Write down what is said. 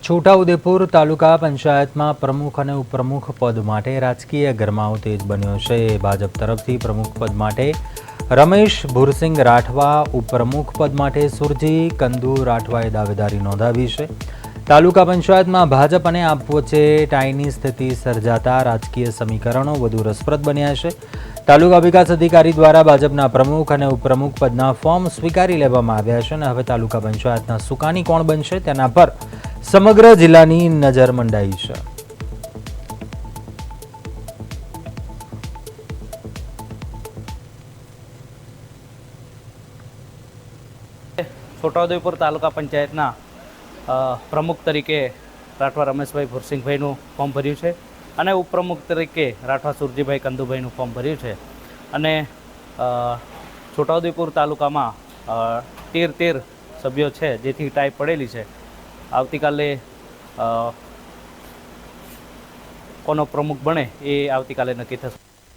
છોટાઉદેપુર તાલુકા પંચાયતમાં પ્રમુખ અને ઉપપ્રમુખ પદ માટે રાજકીય ગરમાવો તેજ બન્યો છે। ભાજપ તરફથી પ્રમુખ પદ માટે રમેશ ભુરસિંગ રાઠવા, ઉપપ્રમુખ પદ માટે સુરજી કંદુ રાઠવાએ દાવેદારી નોંધાવી છે। તાલુકા પંચાયતમાં ભાજપ અને આપ વચ્ચે ટાઈની સ્થિતિ સર્જાતા રાજકીય સમીકરણો વધુ રસપ્રદ બન્યા છે। તાલુકા વિકાસ અધિકારી દ્વારા ભાજપના પ્રમુખ અને ઉપપ્રમુખ પદના ફોર્મ સ્વીકારી લેવામાં આવ્યા છે અને હવે તાલુકા પંચાયતના સુકાની કોણ બનશે તેના પર સમગ્ર જિલ્લાની નજર મંડાઈ છે। છોટાઉદેપુર તાલુકા પંચાયતના પ્રમુખ તરીકે રાઠવા રમેશભાઈ ભુરસિંગભાઈનું ફોર્મ ભર્યું છે અને ઉપપ્રમુખ તરીકે રાઠવા સુરજીભાઈ કંદુભાઈનું ફોર્મ ભર્યું છે અને છોટાઉદેપુર તાલુકામાં 13 સભ્યો છે, જેથી ટાઈ પડેલી છે। આવતીકાલે કોનો પ્રમુખ બને એ આવતીકાલે નક્કી થશે।